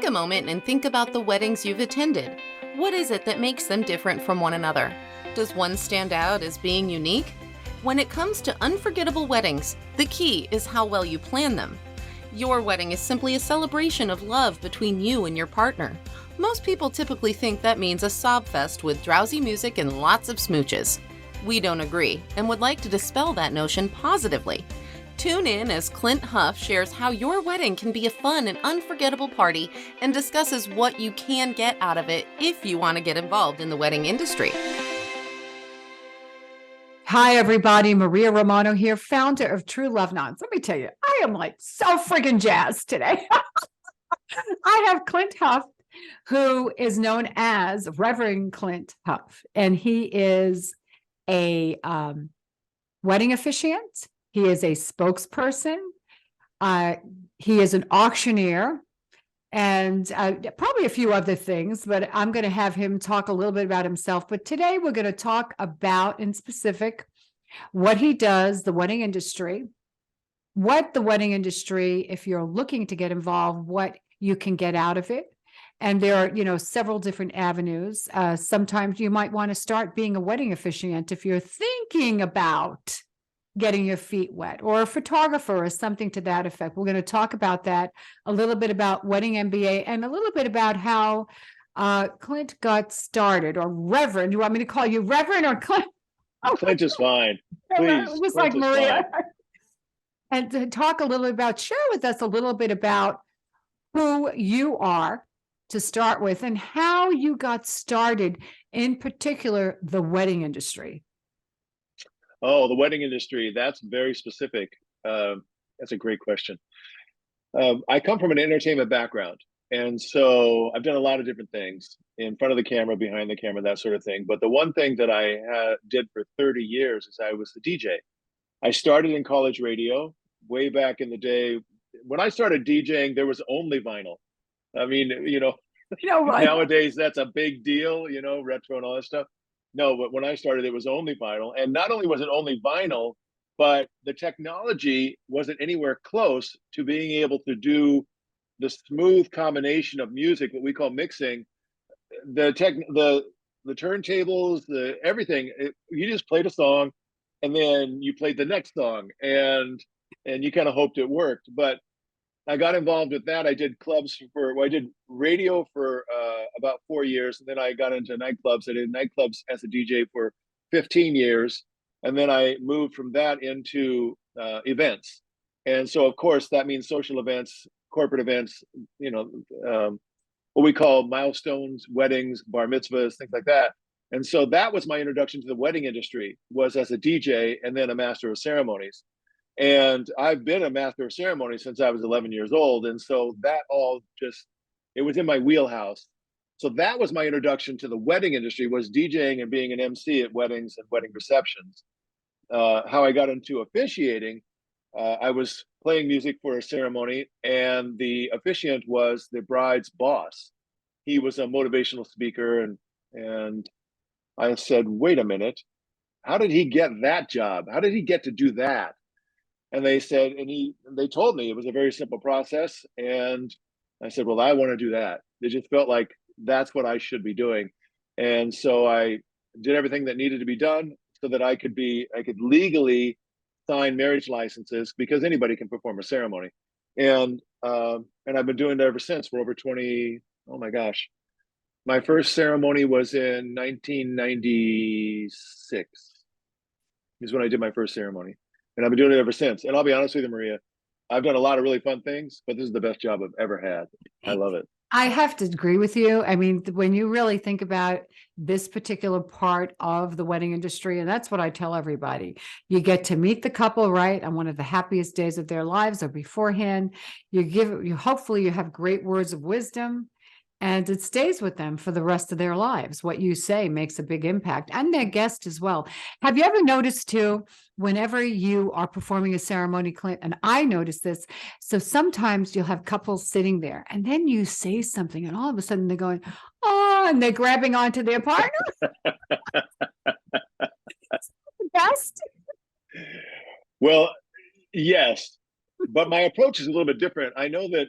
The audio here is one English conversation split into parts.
Take a moment and think about the weddings you've attended. What is it that makes them different from one another? Does one stand out as being unique? When it comes to unforgettable weddings, the key is how well you plan them. Your wedding is simply a celebration of love between you and your partner. Most people typically think that means a sob fest with drowsy music and lots of smooches. We don't agree and would like to dispel that notion positively. Tune in as Clint Huff shares how your wedding can be a fun and unforgettable party and discusses what you can get out of it if you want to get involved in the wedding industry. Hi, everybody. Maria Romano here, founder of True Love Knots. Let me tell you, I am like so friggin' jazzed today. I have Clint Huff, who is known as Reverend Clint Huff, and he is a wedding officiant. He is a spokesperson. He is an auctioneer and probably a few other things, but I'm going to have him talk a little bit about himself. But today we're going to talk about, in specific, what he does, the wedding industry, what the wedding industry, if you're looking to get involved, what you can get out of it. And there are, several different avenues. Sometimes you might want to start being a wedding officiant if you're thinking about getting your feet wet, or a photographer or something to that effect. We're going to talk about that, a little bit about wedding MBA, and a little bit about how Clint got started, or Reverend. Do you want me to call you Reverend or Clint? Clint is fine. Please. Just like Maria. And to talk a little bit about, share with us a little bit about who you are to start with and how you got started, in particular, the wedding industry. Oh, the wedding industry, that's very specific. That's a great question. I come from an entertainment background. And so I've done a lot of different things in front of the camera, behind the camera, that sort of thing. But the one thing that I did for 30 years is I was the DJ. I started in college radio way back in the day. When I started DJing, there was only vinyl. I mean, Right. Nowadays that's a big deal, retro and all that stuff. No, but when I started, it was only vinyl. And not only was it only vinyl, but the technology wasn't anywhere close to being able to do the smooth combination of music, what we call mixing, the turntables, the everything. You just played a song, and then you played the next song, and you kind of hoped it worked. But I got involved with that. I did I did radio for about 4 years, and then I got into nightclubs. I did nightclubs as a DJ for 15 years, and then I moved from that into events. And so, of course, that means social events, corporate events, what we call milestones, weddings, bar mitzvahs, things like that. And so that was my introduction to the wedding industry, was as a DJ and then a master of ceremonies. And I've been a master of ceremonies since I was 11 years old. And so that all it was in my wheelhouse. So that was my introduction to the wedding industry, was DJing and being an MC at weddings and wedding receptions. How I got into officiating, I was playing music for a ceremony, and the officiant was the bride's boss. He was a motivational speaker. And I said, wait a minute, how did he get that job? How did he get to do that? And they said, they told me it was a very simple process. And I said, well, I want to do that. It just felt like that's what I should be doing. And so I did everything that needed to be done so that I could legally sign marriage licenses, because anybody can perform a ceremony. And I've been doing it ever since for over 20. Oh my gosh. My first ceremony was in 1996 is when I did my first ceremony. And I've been doing it ever since. And I'll be honest with you, Maria, I've done a lot of really fun things, but this is the best job I've ever had. I love it. I have to agree with you. I mean, when you really think about this particular part of the wedding industry, and that's what I tell everybody, you get to meet the couple, right, on one of the happiest days of their lives or beforehand. Hopefully you have great words of wisdom, and it stays with them for the rest of their lives. What you say makes a big impact, and their guest as well. Have you ever noticed too, whenever you are performing a ceremony, Clint, and I noticed this, so sometimes you'll have couples sitting there and then you say something and all of a sudden they're going, oh, and they're grabbing onto their partner. The best. Well, yes, but my approach is a little bit different. I know that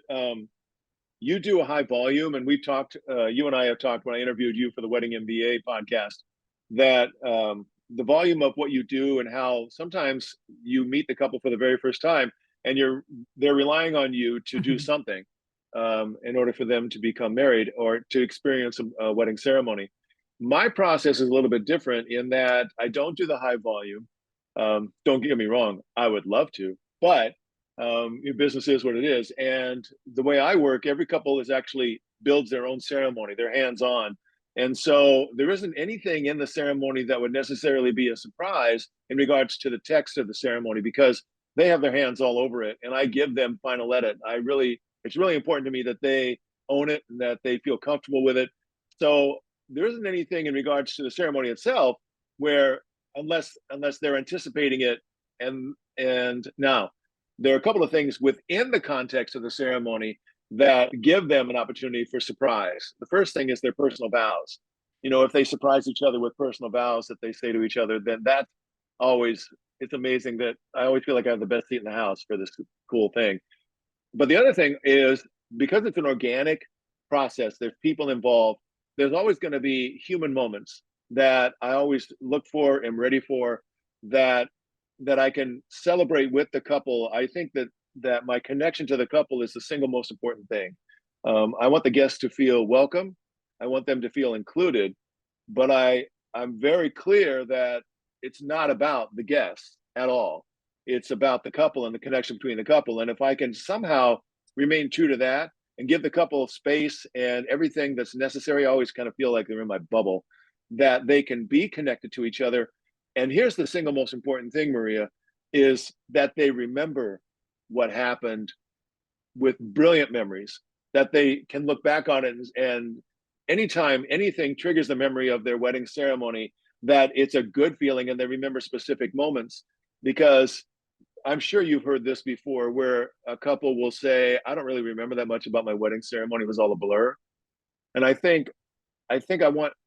you do a high volume, and we've talked, you and I have talked when I interviewed you for the Wedding MBA podcast, that the volume of what you do and how sometimes you meet the couple for the very first time and they're relying on you to do something in order for them to become married or to experience a wedding ceremony. My process is a little bit different in that I don't do the high volume. Don't get me wrong, I would love to, but your business is what it is. And the way I work, every couple is actually builds their own ceremony. They're hands-on. And so there isn't anything in the ceremony that would necessarily be a surprise in regards to the text of the ceremony, because they have their hands all over it and I give them final edit. It's really important to me that they own it and that they feel comfortable with it. So there isn't anything in regards to the ceremony itself where, unless they're anticipating it. And now there are a couple of things within the context of the ceremony that give them an opportunity for surprise. The first thing is their personal vows. If they surprise each other with personal vows that they say to each other, then that's always, it's amazing. That I always feel like I have the best seat in the house for this cool thing. But the other thing is, because it's an organic process, there's people involved, there's always going to be human moments that I always look for and ready for, that I can celebrate with the couple. I think that my connection to the couple is the single most important thing. I want the guests to feel welcome. I want them to feel included, but I'm very clear that it's not about the guests at all. It's about the couple and the connection between the couple. And if I can somehow remain true to that and give the couple space and everything that's necessary, I always kind of feel like they're in my bubble, that they can be connected to each other. And here's the single most important thing, Maria, is that they remember what happened with brilliant memories, that they can look back on it and anytime anything triggers the memory of their wedding ceremony, that it's a good feeling and they remember specific moments. Because I'm sure you've heard this before, where a couple will say, I don't really remember that much about my wedding ceremony. It was all a blur. And I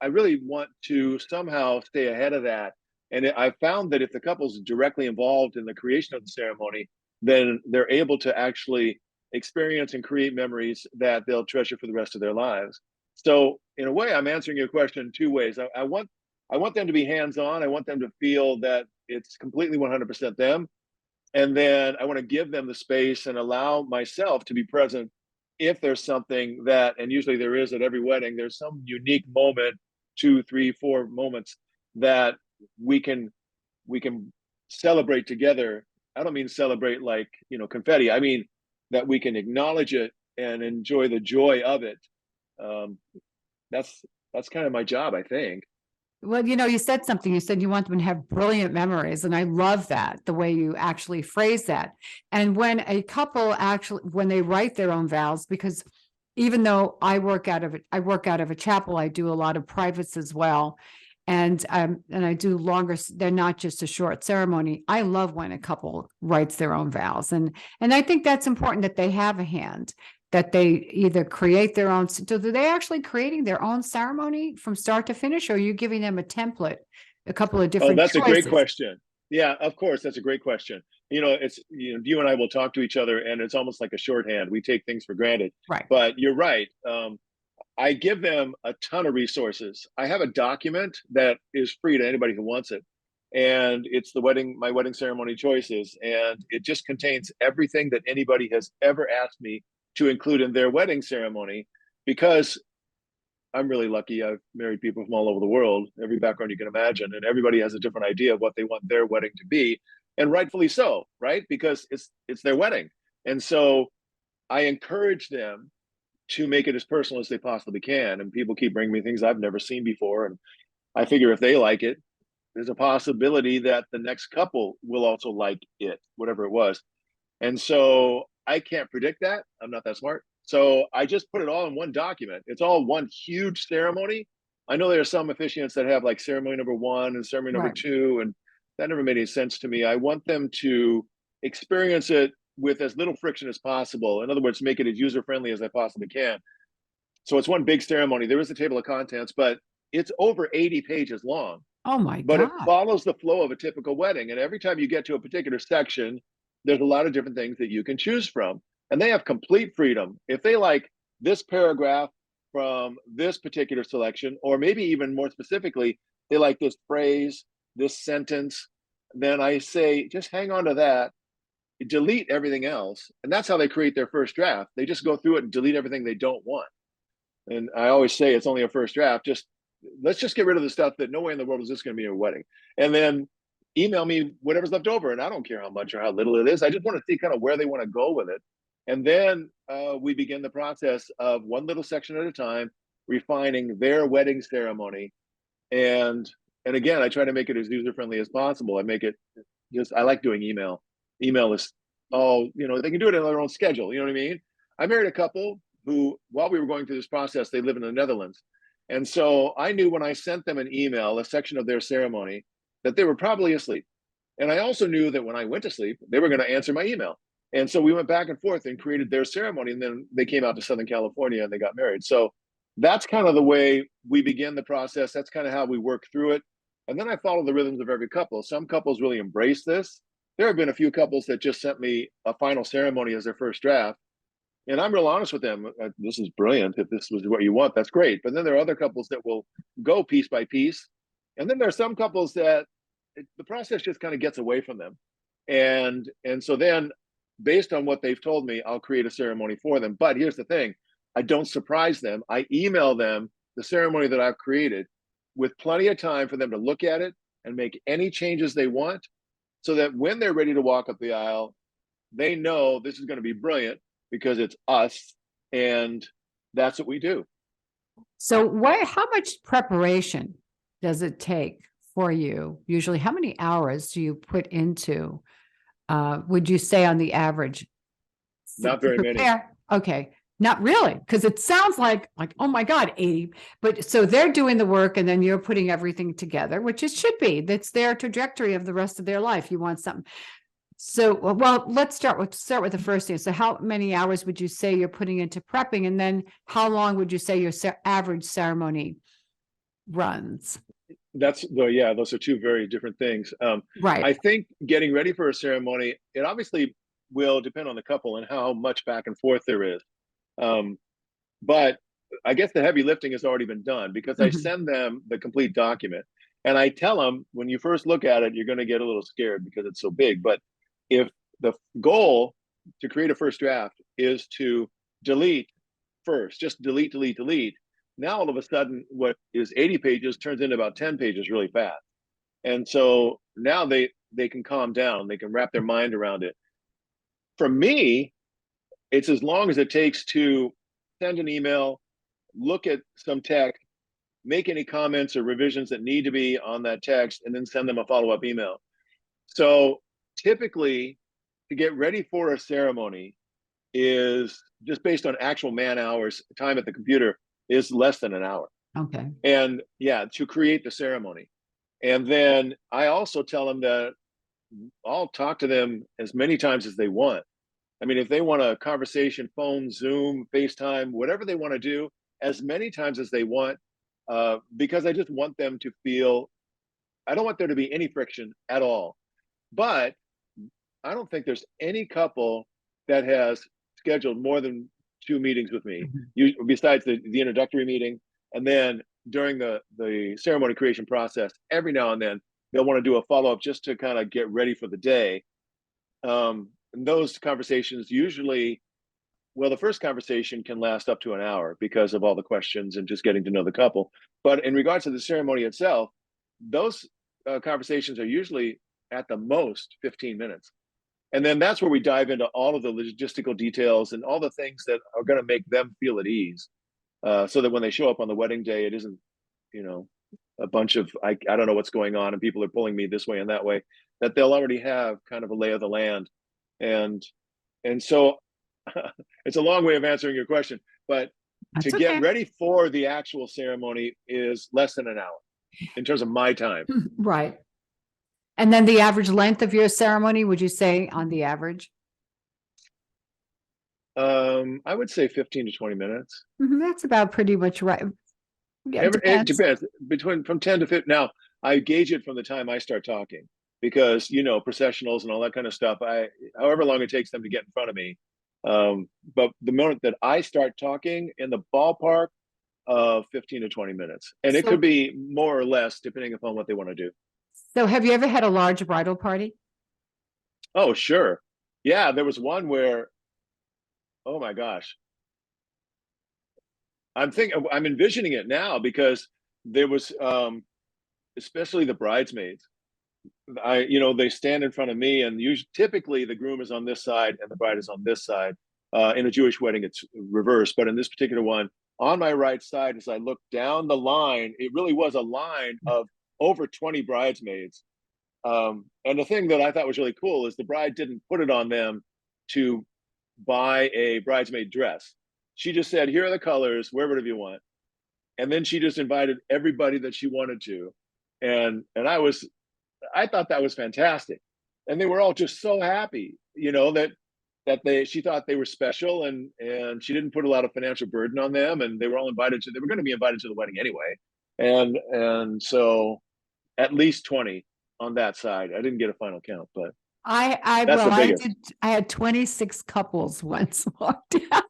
really want to somehow stay ahead of that. And I found that if the couple's directly involved in the creation of the ceremony, then they're able to actually experience and create memories that they'll treasure for the rest of their lives. So in a way, I'm answering your question two ways. I want them to be hands-on. I want them to feel that it's completely 100% them. And then I want to give them the space and allow myself to be present if there's something that, and usually there is at every wedding, there's some unique moment, 2, 3, 4 moments that we can celebrate together. I don't mean celebrate like, confetti. I mean that we can acknowledge it and enjoy the joy of it. That's kind of my job, I think. Well, you said something. You said you want them to have brilliant memories. And I love that, the way you actually phrase that. And when a couple when they write their own vows, because even though I work out of a chapel, I do a lot of privates as well. And I do longer, they're not just a short ceremony. I love when a couple writes their own vows. And I think that's important, that they have a hand, that they either create their own. So are they actually creating their own ceremony from start to finish, or are you giving them a template, a couple of different that's choices? A great question. Yeah, of course. That's a great question. It's, you and I will talk to each other and it's almost like a shorthand. We take things for granted. Right. But you're right. I give them a ton of resources. I have a document that is free to anybody who wants it. And it's my wedding ceremony choices. And it just contains everything that anybody has ever asked me to include in their wedding ceremony, because I'm really lucky. I've married people from all over the world, every background you can imagine, and everybody has a different idea of what they want their wedding to be, and rightfully so, right? Because it's their wedding. And so I encourage them to make it as personal as they possibly can. And people keep bringing me things I've never seen before. And I figure if they like it, there's a possibility that the next couple will also like it, whatever it was. And so I can't predict that. I'm not that smart. So I just put it all in one document. It's all one huge ceremony. I know there are some officiants that have like ceremony number 1 and ceremony number 2, and that never made any sense to me. I want them to experience it with as little friction as possible. In other words, make it as user-friendly as I possibly can. So it's one big ceremony. There is a table of contents, but it's over 80 pages long. Oh my God. But it follows the flow of a typical wedding. And every time you get to a particular section, there's a lot of different things that you can choose from. And they have complete freedom. If they like this paragraph from this particular selection, or maybe even more specifically, they like this phrase, this sentence. Then I say, just hang on to that, delete everything else. And that's how they create their first draft. They just go through it and delete everything they don't want. And I always say it's only a first draft. Let's just get rid of the stuff that no way in the world is this going to be a wedding. And then email me whatever's left over. And I don't care how much or how little it is. I just want to see kind of where they want to go with it. And then we begin the process of one little section at a time, refining their wedding ceremony. And again, I try to make it as user-friendly as possible. I make it I like doing email. Email is they can do it in their own schedule. You know what I mean? I married a couple who, while we were going through this process, they live in the Netherlands. And so I knew when I sent them an email, a section of their ceremony, that they were probably asleep. And I also knew that when I went to sleep, they were going to answer my email. And so we went back and forth and created their ceremony. And then they came out to Southern California and they got married. So that's kind of the way we begin the process. That's kind of how we work through it. And then I follow the rhythms of every couple. Some couples really embrace this. There have been a few couples that just sent me a final ceremony as their first draft. And I'm real honest with them. This is brilliant. If this was what you want, that's great. But then there are other couples that will go piece by piece. And then there are some couples that the process just kind of gets away from them. And so then, based on what they've told me, I'll create a ceremony for them. But here's the thing. I don't surprise them. I email them the ceremony that I've created with plenty of time for them to look at it and make any changes they want, so that when they're ready to walk up the aisle, they know this is going to be brilliant because it's us, and that's what we do. So how much preparation does it take for you? Usually, how many hours do you put into, would you say on the average? Not very many. Okay. Not really, because it sounds like, oh my God, 80. But so they're doing the work and then you're putting everything together, which it should be. That's their trajectory of the rest of their life. You want something. So, well, let's start with the first thing. So how many hours would you say you're putting into prepping? And then how long would you say your average ceremony runs? Those are two very different things. Right. I think getting ready for a ceremony, it obviously will depend on the couple and how much back and forth there is. But I guess the heavy lifting has already been done, because I send them the complete document and I tell them, when you first look at it, you're going to get a little scared because it's so big. But if the goal to create a first draft is to delete first, just delete, now all of a sudden what is 80 pages turns into about 10 pages really fast. And so now they can calm down, they can wrap their mind around it. For me, it's as long as it takes to send an email, look at some text, make any comments or revisions that need to be on that text, and then send them a follow-up email. So typically, to get ready for a ceremony is, just based on actual man hours, time at the computer, is less than an hour. Okay. And to create the ceremony. And then I also tell them that I'll talk to them as many times as they want. I mean, if they want a conversation, phone, Zoom, FaceTime, whatever they want to do, as many times as they want, because I just want them to feel, I don't want there to be any friction at all. But I don't think there's any couple that has scheduled more than 2 meetings with me, besides the introductory meeting. And then during the ceremony creation process, every now and then, they'll want to do a follow-up just to kind of get ready for the day. And those conversations usually, well, the first conversation can last up to an hour because of all the questions and just getting to know the couple. But in regards to the ceremony itself, those conversations are usually at the most 15 minutes. And then that's where we dive into all of the logistical details and all the things that are going to make them feel at ease, so that when they show up on the wedding day, it isn't, a bunch of, I don't know what's going on and people are pulling me this way and that way, that they'll already have kind of a lay of the land. And so it's a long way of answering your question, but That's to okay. get ready for the actual ceremony is less than an hour in terms of my time. Right. And then the average length of your ceremony, would you say, on the average? I would say 15 to 20 minutes. That's about pretty much right. Yeah, it depends from 10 to 15. Now I gauge it from the time I start talking, because processionals and all that kind of stuff, however long it takes them to get in front of me, But the moment that I start talking, in the ballpark of 15 to 20 minutes, and it could So, be more or less depending upon what they want to do. so have you ever had a large bridal party? Oh, sure. Yeah, there was one where, oh my gosh, I'm envisioning it now because there was, especially the bridesmaids. They stand in front of me, and usually, typically, the groom is on this side and the bride is on this side. In a Jewish wedding, it's reversed, but in this particular one, on my right side, as I look down the line, it really was a line of over 20 bridesmaids. And the thing that I thought was really cool is the bride didn't put it on them to buy a bridesmaid dress. She just said, "Here are the colors, wear whatever you want." And then she just invited everybody that she wanted to. And I thought that was fantastic. And they were all just so happy, that she thought they were special, and she didn't put a lot of financial burden on them, and they were going to be invited to the wedding anyway. And so at least 20 on that side. I didn't get a final count, but that's the biggest. I had 26 couples once walked out.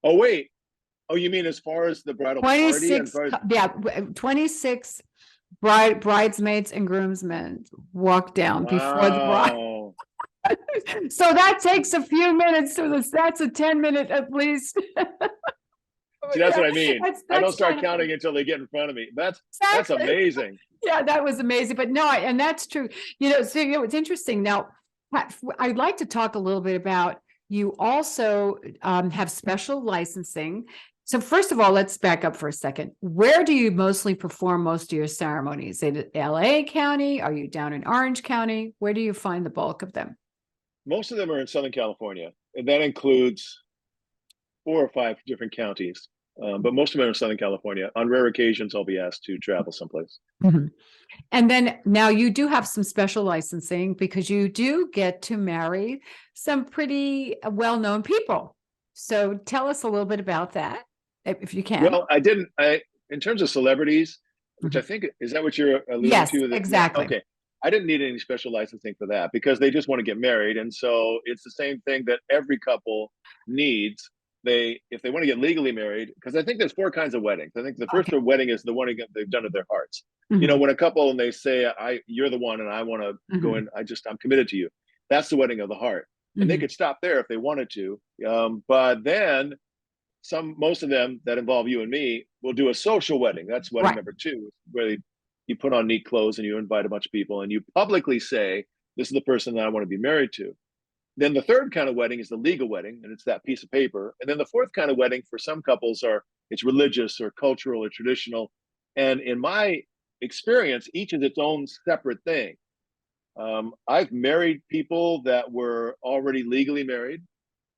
Oh, wait. Oh, you mean as far as the bridal party? 26 bridesmaids and groomsmen walk down before the bride. Wow. So that takes a few minutes. That's a 10-minute at least. See, that's what I mean. I don't start kind of counting until they get in front of me. That's exactly. amazing. Yeah, that was amazing. But no, and that's true. So it's interesting. Now, I'd like to talk a little bit about, you also have special licensing. So first of all, let's back up for a second. Where do you mostly perform most of your ceremonies? In LA County? Are you down in Orange County? Where do you find the bulk of them? Most of them are in Southern California, and that includes 4 or 5 different counties. But most of them are in Southern California. On rare occasions, I'll be asked to travel someplace. Mm-hmm. And then now you do have some special licensing because you do get to marry some pretty well-known people. So tell us a little bit about that, if you can. Well, in terms of celebrities, which I think, is that what you're alluding yes, to? Exactly. Okay. I didn't need any special licensing for that because they just want to get married. And so it's the same thing that every couple needs. If they want to get legally married, because I think there's 4 kinds of weddings. I think the first wedding is the one they've done to their hearts. Mm-hmm. When a couple and they say, you're the one and I want to go in, I'm committed to you. That's the wedding of the heart. And they could stop there if they wanted to. But then most of them that involve you and me will do a social wedding. That's wedding number 2, where you put on neat clothes and you invite a bunch of people and you publicly say, this is the person that I want to be married to. Then the third kind of wedding is the legal wedding, and it's that piece of paper. And then the fourth kind of wedding for some couples it's religious or cultural or traditional. And in my experience, each is its own separate thing. I've married people that were already legally married.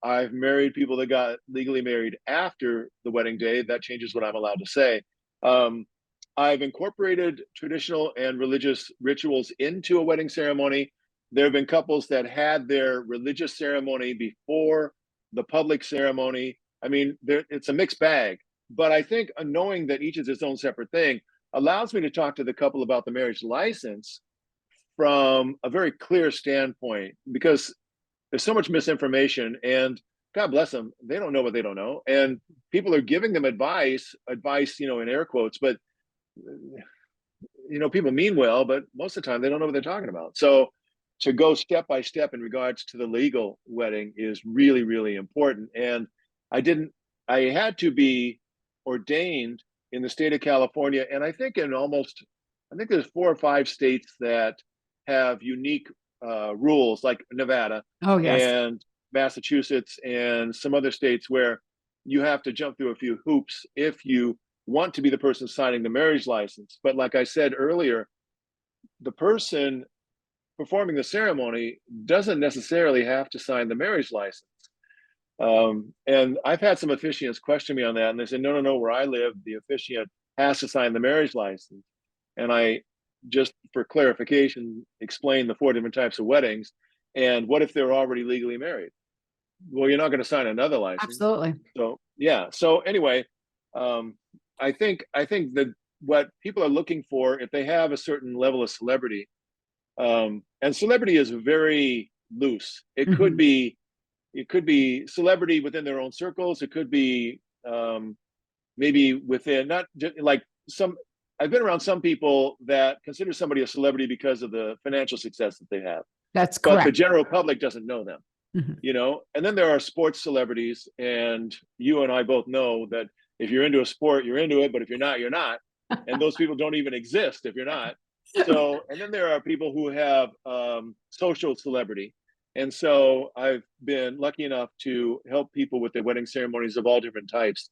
I've married people that got legally married after the wedding day. That changes what I'm allowed to say. I've incorporated traditional and religious rituals into a wedding ceremony. There have been couples that had their religious ceremony before the public ceremony. I mean, it's a mixed bag. But I think knowing that each is its own separate thing allows me to talk to the couple about the marriage license from a very clear standpoint, because there's so much misinformation, and God bless them, they don't know what they don't know. And people are giving them advice, in air quotes, but people mean well, but most of the time they don't know what they're talking about. So to go step by step in regards to the legal wedding is really, really important. And I had to be ordained in the state of California. And I think there's 4 or 5 states that have unique rules, like Nevada and Massachusetts and some other states, where you have to jump through a few hoops if you want to be the person signing the marriage license. But like I said earlier, the person performing the ceremony doesn't necessarily have to sign the marriage license. And I've had some officiants question me on that, and they say, no, where I live, the officiant has to sign the marriage license. And I, just for clarification, explain the 4 different types of weddings. And what if they're already legally married? Well, you're not going to sign another license. Absolutely. So, yeah. So anyway, I think that what people are looking for, if they have a certain level of celebrity, and celebrity is very loose. It could be, it could be celebrity within their own circles. It could be maybe within, not just like some, I've been around some people that consider somebody a celebrity because of the financial success that they have, That's but the correct. general public doesn't know them, Mhm. you know? And then there are sports celebrities, and you and I both know that if you're into a sport, you're into it, but if you're not, you're not. And those people don't even exist if you're not. So, and then there are people who have social celebrity. And so I've been lucky enough to help people with their wedding ceremonies of all different types.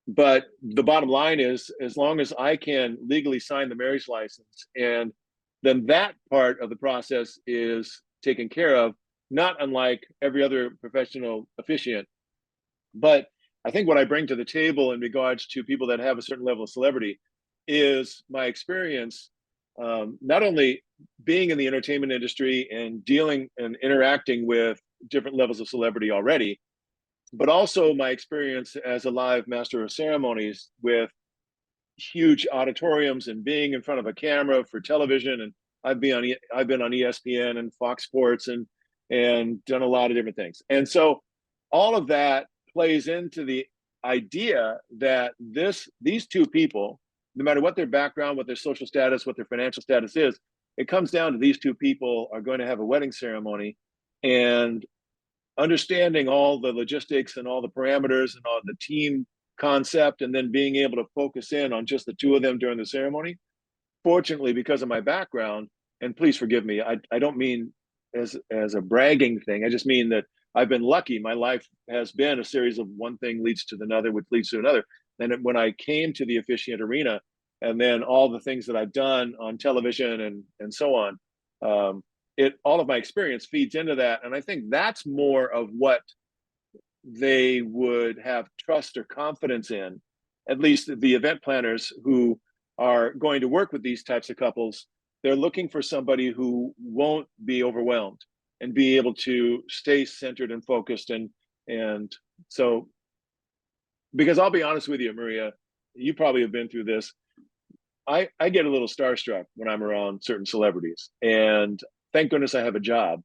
But the bottom line is, as long as I can legally sign the marriage license, and then that part of the process is taken care of, not unlike every other professional officiant. But I think what I bring to the table in regards to people that have a certain level of celebrity is my experience, not only being in the entertainment industry and dealing and interacting with different levels of celebrity already, but also my experience as a live master of ceremonies with huge auditoriums and being in front of a camera for television. And I've been on ESPN and Fox Sports and done a lot of different things. And so all of that plays into the idea that these two people, no matter what their background, what their social status, what their financial status is, it comes down to these two people are going to have a wedding ceremony, and understanding all the logistics and all the parameters and all the team concept, and then being able to focus in on just the two of them during the ceremony. Fortunately, because of my background, and please forgive me, I don't mean as a bragging thing. I just mean that I've been lucky. My life has been a series of one thing leads to another, which leads to another. And when I came to the officiant arena, and then all the things that I've done on television and so on, all of my experience feeds into that. And I think that's more of what they would have trust or confidence in, at least the event planners who are going to work with these types of couples. They're looking for somebody who won't be overwhelmed and be able to stay centered and focused. And so, because I'll be honest with you, Maria, you probably have been through this. I get a little starstruck when I'm around certain celebrities, and thank goodness I have a job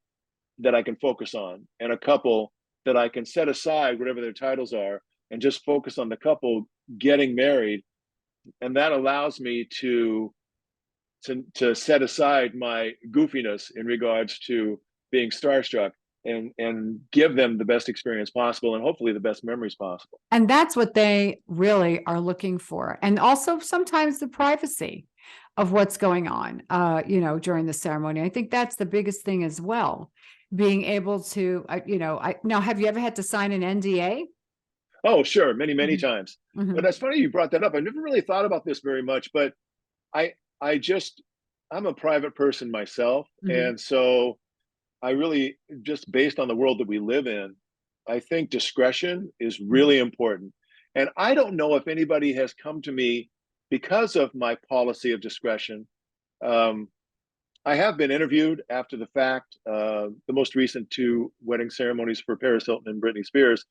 that I can focus on, and a couple that I can set aside whatever their titles are and just focus on the couple getting married. And that allows me to set aside my goofiness in regards to being starstruck, and give them the best experience possible and hopefully the best memories possible. And that's what they really are looking for. And also sometimes the privacy of what's going on, during the ceremony. I think that's the biggest thing as well. Being able to, now, have you ever had to sign an NDA? Oh, sure, many Mhm. times. But Mhm. that's funny you brought that up. I never really thought about this very much, but I I just I'm a private person myself, Mhm. and so I really, just based on the world that we live in, I think discretion is Mhm. really important. And I don't know if anybody has come to me because of my policy of discretion. Um, I have been interviewed after the fact. The most recent two wedding ceremonies for Paris Hilton and Britney Spears,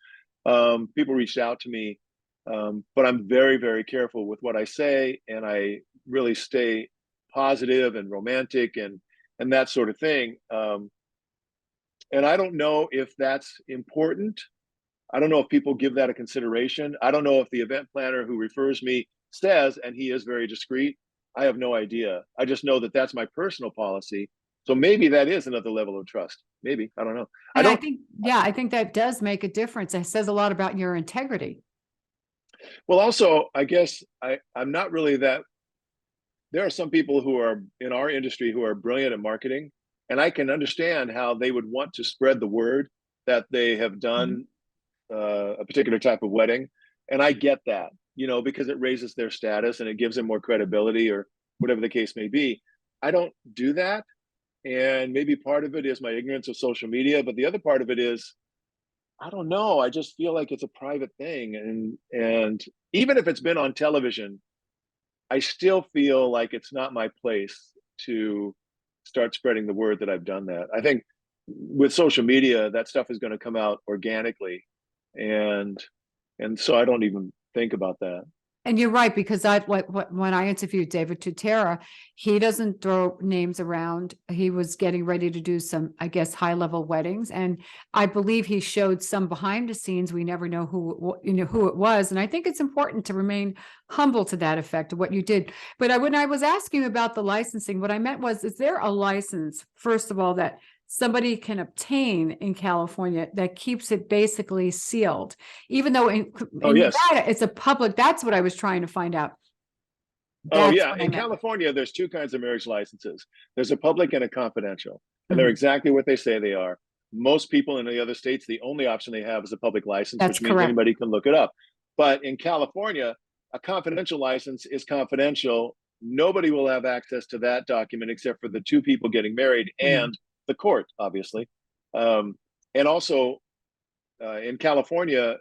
people reached out to me, but I'm very careful with what I say, and I really stay positive and romantic and that sort of thing. And I don't know if that's important. I don't know if people give that a consideration. I don't know if the event planner who refers me says, and he is very discreet. I have no idea. I just know that that's my personal policy. So maybe that is another level of trust. Maybe. I don't know. I And I don't, think, yeah, I think that does make a difference. It says a lot about your integrity. well, also, I guess I'm not really that. There are some people who are in our industry who are brilliant at marketing, and I can understand how they would want to spread the word that they have Mhm. done a particular type of wedding. And I get that, because it raises their status and it gives them more credibility or whatever the case may be. I don't do that. And maybe part of it is my ignorance of social media, but the other part of it is, I don't know. I just feel like it's a private thing. And even if it's been on television, I still feel like it's not my place to start spreading the word that I've done that. I think with social media, that stuff is going to come out organically. And so I don't even think about that. And you're right, because when I interviewed David Tutera, he doesn't throw names around. He was getting ready to do some, I guess, high level weddings, and I believe he showed some behind the scenes. We never know who it was, and I think it's important to remain humble to that effect of what you did. But when I was asking about the licensing, what I meant was, is there a license, first of all, that somebody can obtain in California that keeps it basically sealed, even though in Yes. Nevada it's a public? That's what I was trying to find out. Oh That's yeah. what I In meant. California, there's two kinds of marriage licenses. There's a public and a confidential, and they're Mhm. exactly what they say they are. Most people in the other states, the only option they have is a public license, That's which means correct. anybody can look it up. But in California, a confidential license is confidential. Nobody will have access to that document except for the two people getting married Mhm. and the court, obviously. Um, and also, in California,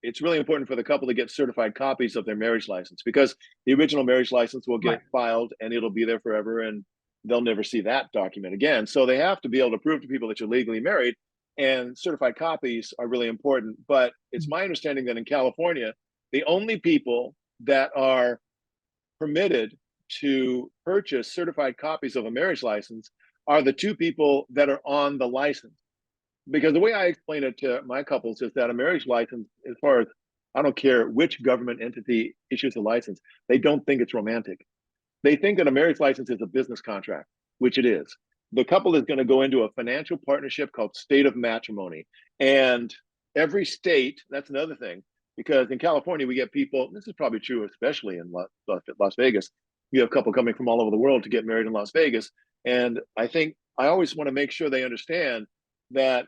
it's really important for the couple to get certified copies of their marriage license, because the original marriage license will Right. get filed and it'll be there forever and they'll never see that document again. So they have to be able to prove to people that you're legally married, and certified copies are really important. But it's Mhm. my understanding that in California, the only people that are permitted to purchase certified copies of a marriage license are the two people that are on the license. Because the way I explain it to my couples is that a marriage license, as far as, I don't care which government entity issues a license, they don't think it's romantic. They think that a marriage license is a business contract, which it is. The couple is going to go into a financial partnership called state of matrimony. And every state, that's another thing, because in California, we get people, this is probably true, especially in Las Vegas. You have a couple coming from all over the world to get married in Las Vegas. And I think I always want to make sure they understand that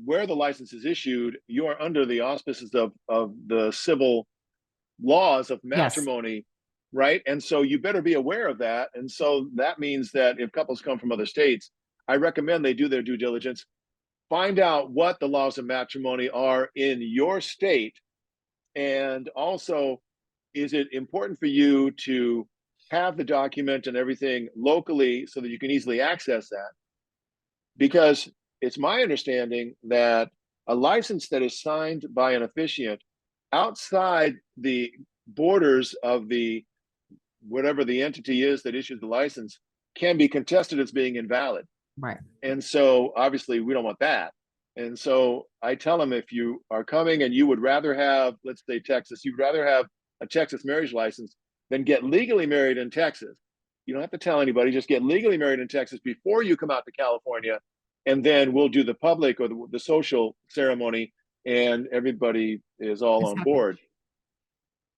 where the license is issued, you are under the auspices of the civil laws of Yes. matrimony, right? And so you better be aware of that. And so that means that if couples come from other states, I recommend they do their due diligence, find out what the laws of matrimony are in your state. And also, is it important for you to have the document and everything locally so that you can easily access that? Because it's my understanding that a license that is signed by an officiant outside the borders of the whatever the entity is that issues the license can be contested as being invalid. Right. And so obviously we don't want that. And so I tell them, if you are coming and you would rather have, let's say Texas, you'd rather have a Texas marriage license than get legally married in Texas. You don't have to tell anybody, just get legally married in Texas before you come out to California. And then we'll do the public or the social ceremony, and everybody is all It's on happy. board.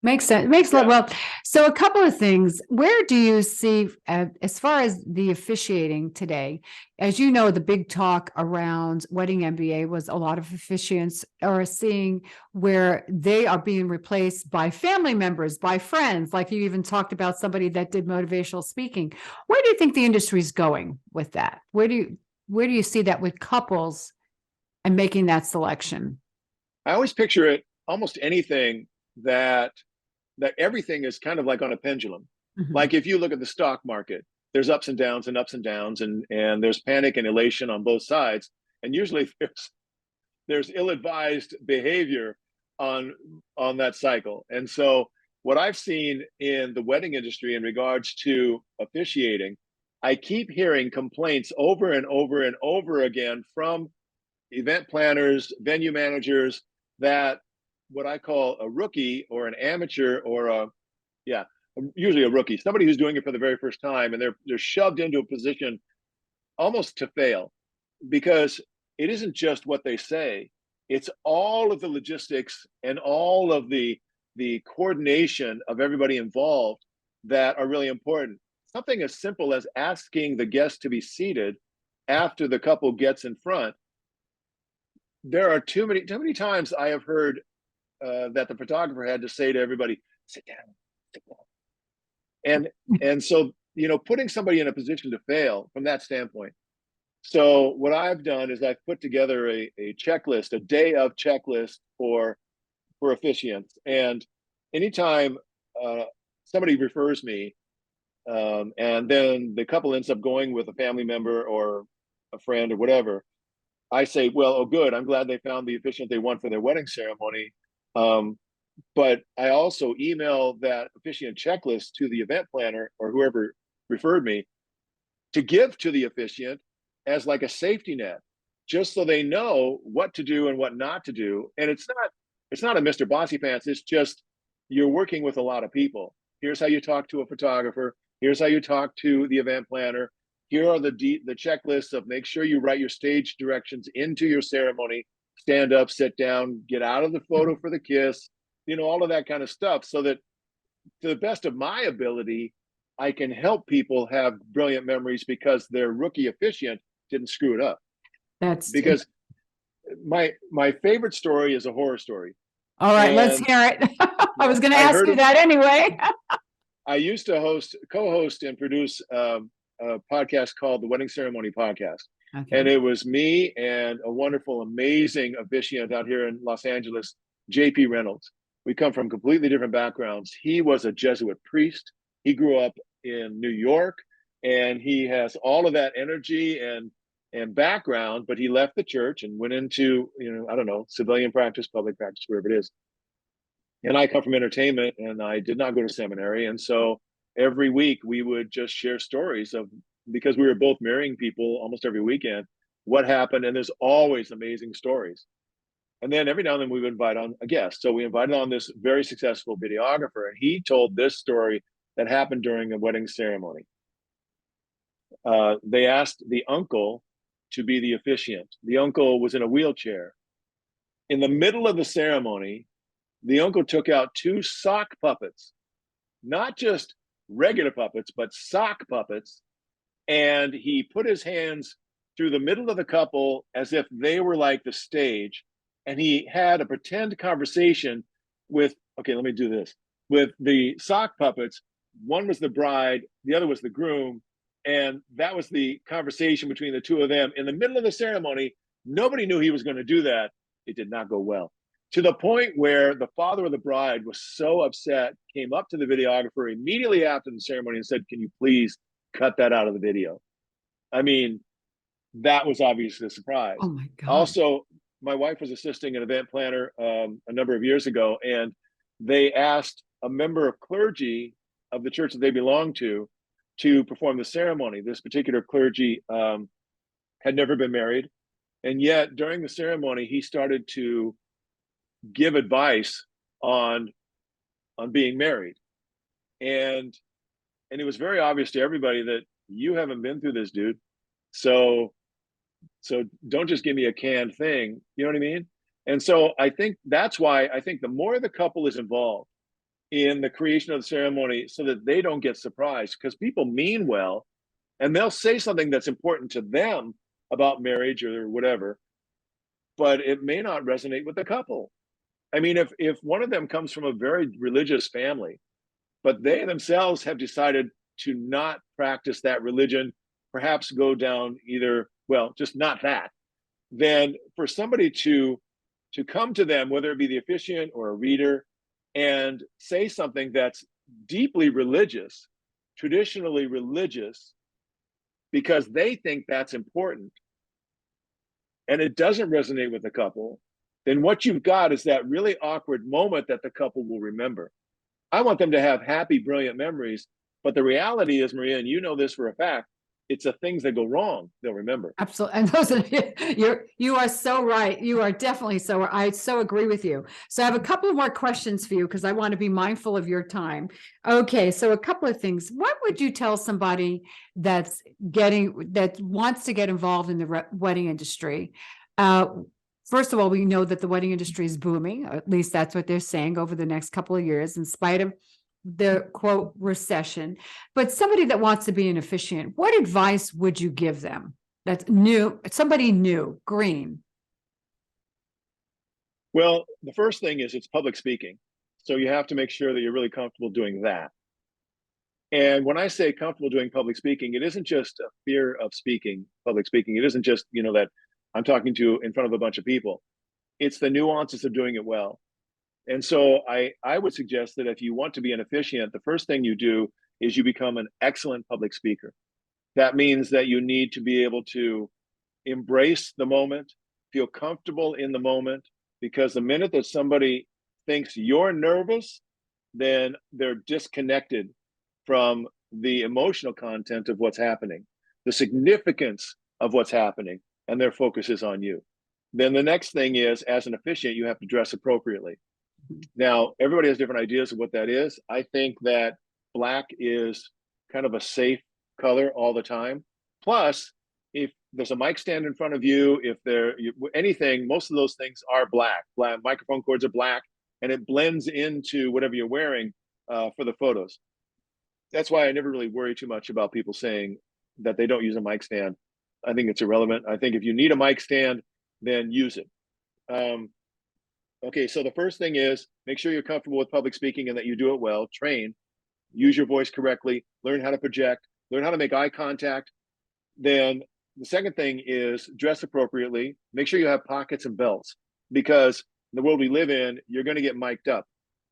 Makes sense. Makes a lot. Yeah. Well, so a couple of things. Where do you see, as far as the officiating today? As you know, the big talk around wedding MBA was a lot of officiants are seeing where they are being replaced by family members, by friends. Like you even talked about somebody that did motivational speaking. Where do you think the industry is going with that? Where do you see that with couples and making that selection? I always picture it almost anything that everything is kind of like on a pendulum. Mhm. Like if you look at the stock market, there's ups and downs and ups and downs, and there's panic and elation on both sides. And usually there's ill-advised behavior on that cycle. And so what I've seen in the wedding industry in regards to officiating, I keep hearing complaints over and over and over again from event planners, venue managers, that what I call a rookie or an amateur or yeah, usually a rookie, somebody who's doing it for the very first time, and they're shoved into a position almost to fail, because it isn't just what they say, it's all of the logistics and all of the coordination of everybody involved that are really important. Something as simple as asking the guest to be seated after the couple gets in front. There are too many times I have heard that the photographer had to say to everybody, "Sit down, sit down," and so putting somebody in a position to fail from that standpoint. So what I've done is I've put together a checklist, a day of checklist for officiants, and anytime somebody refers me, and then the couple ends up going with a family member or a friend or whatever, I say, well, oh, good. I'm glad they found the officiant they want for their wedding ceremony. Um, But I also email that officiant checklist to the event planner or whoever referred me to give to the officiant as like a safety net, just so they know what to do and what not to do. And it's not a Mr. Bossy Pants. It's just you're working with a lot of people. Here's how you talk to a photographer. Here's how you talk to the event planner. Here are the checklists of make sure you write your stage directions into your ceremony. Stand up, sit down, get out of the photo for the kiss. You know, all of that kind of stuff, so that to the best of my ability, I can help people have brilliant memories because their rookie officiant didn't screw it up. That's Because my favorite story is a horror story. all right. Let's And hear it. I was going to I ask heard you of, that anyway. I used to co-host and produce a podcast called the Wedding Ceremony Podcast. Okay. And it was me and a wonderful, amazing officiant out here in Los Angeles, JP Reynolds. We come from completely different backgrounds. He was a Jesuit priest. He grew up in New York, and he has all of that energy and background, but he left the church and went into, I don't know, civilian practice, public practice, wherever it is. And I come from entertainment, and I did not go to seminary. And so every week we would just share stories of, because we were both marrying people almost every weekend, what happened. And there's always amazing stories. And then every now and then we would invite on a guest. So we invited on this very successful videographer, and he told this story that happened during a wedding ceremony. They asked the uncle to be the officiant. The uncle was in a wheelchair. In the middle of the ceremony, the uncle took out two sock puppets, not just regular puppets, but sock puppets. And he put his hands through the middle of the couple as if they were like the stage. And he had a pretend conversation with, okay, let me do this, with the sock puppets. One was the bride, the other was the groom. And that was the conversation between the two of them in the middle of the ceremony. Nobody knew he was going to do that. It did not go well, to the point where the father of the bride was so upset, came up to the videographer immediately after the ceremony and said, "Can you please cut that out of the video?" I mean, that was obviously a surprise. Oh my God. Also, my wife was assisting an event planner a number of years ago, and they asked a member of clergy of the church that they belonged to perform the ceremony. This particular clergy had never been married, and yet during the ceremony, he started to give advice on being married, and it was very obvious to everybody that you haven't been through this, dude. So don't just give me a canned thing. You know what I mean? And so I think that's why I think the more the couple is involved in the creation of the ceremony, so that they don't get surprised, because people mean well and they'll say something that's important to them about marriage or whatever, but it may not resonate with the couple. I mean, if one of them comes from a very religious family, but they themselves have decided to not practice that religion, perhaps go down either, well, just not that, then for somebody to come to them, whether it be the officiant or a reader, and say something that's deeply religious, traditionally religious, because they think that's important, and it doesn't resonate with the couple, then what you've got is that really awkward moment that the couple will remember. I want them to have happy, brilliant memories. But the reality is, Maria, and you know this for a fact, it's the things that go wrong they'll remember. Absolutely. And those are, you are so right. You are definitely so, I so agree with you. So I have a couple of more questions for you because I want to be mindful of your time. Okay. So a couple of things. What would you tell somebody that wants to get involved in the wedding industry? First of all, we know that the wedding industry is booming. At least that's what they're saying over the next couple of years, in spite of the quote recession. But somebody that wants to be an officiant, what advice would you give them? That's new, somebody new, green. Well, the first thing is it's public speaking. So you have to make sure that you're really comfortable doing that. And when I say comfortable doing public speaking, it isn't just a fear of public speaking. It isn't just, that I'm talking to in front of a bunch of people. It's the nuances of doing it well. And so I would suggest that if you want to be an officiant, the first thing you do is you become an excellent public speaker. That means that you need to be able to embrace the moment, feel comfortable in the moment, because the minute that somebody thinks you're nervous, then they're disconnected from the emotional content of what's happening, the significance of what's happening, and their focus is on you. Then the next thing is, as an officiant, you have to dress appropriately. Now, everybody has different ideas of what that is. I think that black is kind of a safe color all the time. Plus, if there's a mic stand in front of you, if anything, most of those things are black. Black microphone cords are black, and it blends into whatever you're wearing for the photos. That's why I never really worry too much about people saying that they don't use a mic stand. I think it's irrelevant. I think if you need a mic stand, then use it. Okay, so the first thing is make sure you're comfortable with public speaking and that you do it well. Train, use your voice correctly, learn how to project, learn how to make eye contact. Then the second thing is dress appropriately. Make sure you have pockets and belts, because in the world we live in, you're going to get mic'd up.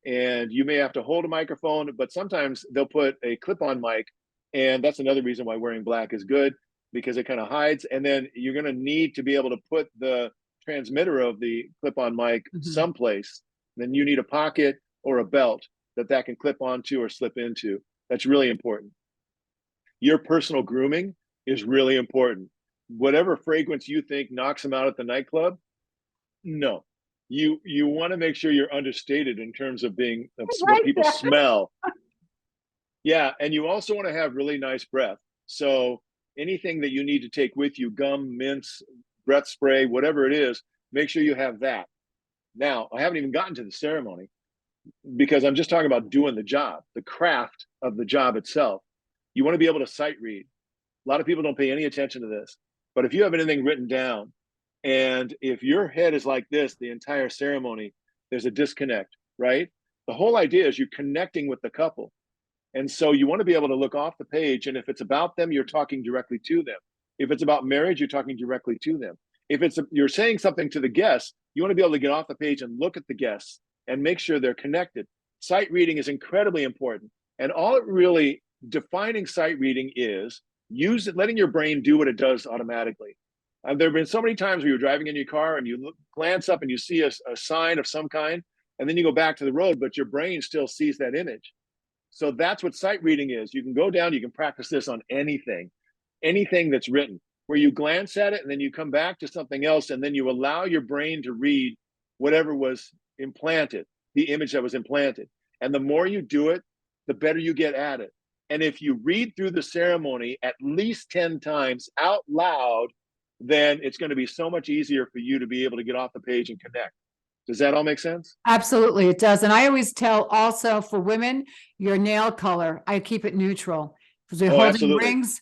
And you may have to hold a microphone, but sometimes they'll put a clip-on mic. And that's another reason why wearing black is good, because it kind of hides. And then you're going to need to be able to put the transmitter of the clip-on mic someplace. Then you need a pocket or a belt that can clip onto or slip into. That's really important. Your personal grooming is really important. Whatever fragrance you think knocks them out at the nightclub, no. You want to make sure you're understated in terms of being what people smell. Yeah, and you also want to have really nice breath. So anything that you need to take with you, gum, mints, breath spray, whatever it is, make sure you have that. Now, I haven't even gotten to the ceremony, because I'm just talking about doing the job, the craft of the job itself. You want to be able to sight read. A lot of people don't pay any attention to this, but if you have anything written down, and if your head is like this the entire ceremony, there's a disconnect, right? The whole idea is you're connecting with the couple. And so you want to be able to look off the page, and if it's about them, you're talking directly to them. If it's about marriage, you're talking directly to them. If you're saying something to the guests, you want to be able to get off the page and look at the guests and make sure they're connected. Sight reading is incredibly important. And all it really defining sight reading is letting your brain do what it does automatically. There have been so many times where you're driving in your car and you glance up and you see a sign of some kind, and then you go back to the road, but your brain still sees that image. So that's what sight reading is. You can go down, you can practice this on anything that's written, where you glance at it and then you come back to something else, and then you allow your brain to read whatever was implanted, the image that was implanted. And the more you do it, the better you get at it. And if you read through the ceremony at least 10 times out loud, then it's going to be so much easier for you to be able to get off the page and connect. Does that all make sense? Absolutely, it does. And I always tell also for women, your nail color, I keep it neutral. Because we're holding absolutely. rings,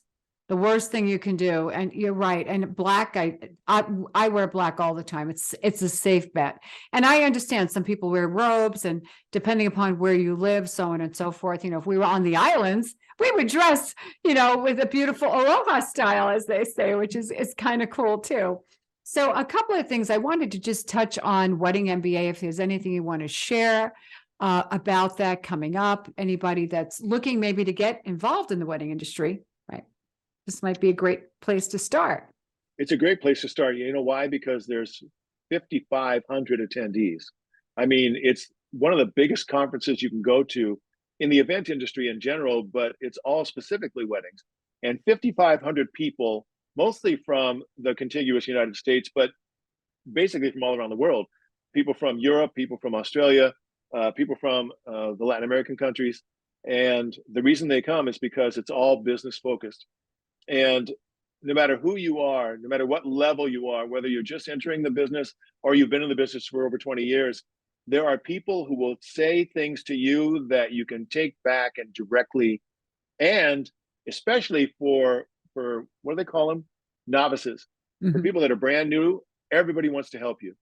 the worst thing you can do. And you're right. And black, I wear black all the time. It's a safe bet. And I understand some people wear robes, and depending upon where you live, so on and so forth. If we were on the islands, we would dress, with a beautiful aloha style, as they say, which is kind of cool too. So a couple of things I wanted to just touch on Wedding MBA, if there's anything you want to share about that coming up, anybody that's looking maybe to get involved in the wedding industry, right? This might be a great place to start. It's a great place to start. You know why? Because there's 5,500 attendees. I mean, it's one of the biggest conferences you can go to in the event industry in general, but it's all specifically weddings. And 5,500 people, mostly from the contiguous United States, but basically from all around the world. People from Europe, people from Australia, people from the Latin American countries. And the reason they come is because it's all business focused. And no matter who you are, no matter what level you are, whether you're just entering the business or you've been in the business for over 20 years, there are people who will say things to you that you can take back and directly, and especially for what do they call them? Novices. For people that are brand new, everybody wants to help you.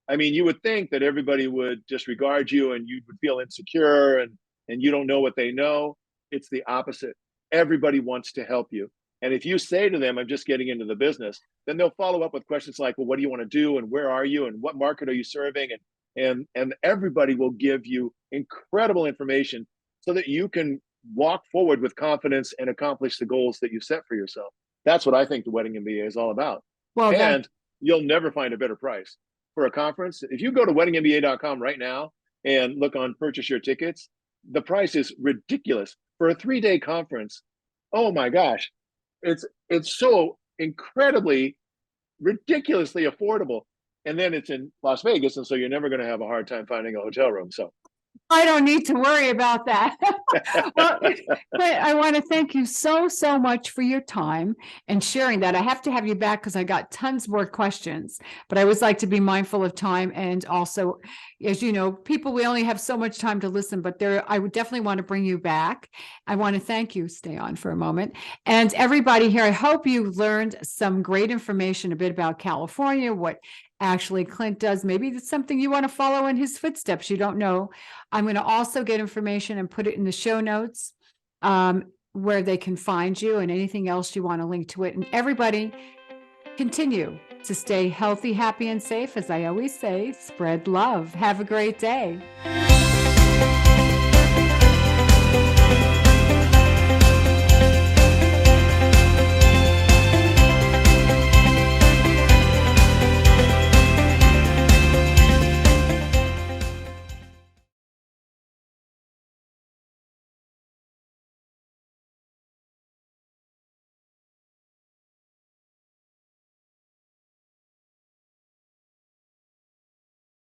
I mean, you would think that everybody would disregard you and you would feel insecure and you don't know what they know. It's the opposite. Everybody wants to help you. And if you say to them, I'm just getting into the business, then they'll follow up with questions like, well, what do you want to do? And where are you? And what market are you serving? And everybody will give you incredible information so that you can walk forward with confidence and accomplish the goals that you set for yourself. That's what I think the Wedding MBA is all about. Well, and you'll never find a better price for a conference. If you go to weddingmba.com right now and look on purchase your tickets, the price is ridiculous for a 3-day conference. Oh my gosh, it's so incredibly, ridiculously affordable. And then it's in Las Vegas, and so you're never going to have a hard time finding a hotel room. So I don't need to worry about that. Well, I want to thank you so, so much for your time and sharing that. I have to have you back because I got tons more questions, but I always like to be mindful of time. And also, as you know, people, we only have so much time to listen, but I would definitely want to bring you back. I want to thank you. Stay on for a moment. And everybody here, I hope you learned some great information, a bit about California, what actually Clint does. Maybe it's something you want to follow in his footsteps. You don't know. I'm going to also get information and put it in the show notes where they can find you and anything else you want to link to it. And everybody continue to stay healthy, happy, and safe. As I always say, spread love. Have a great day.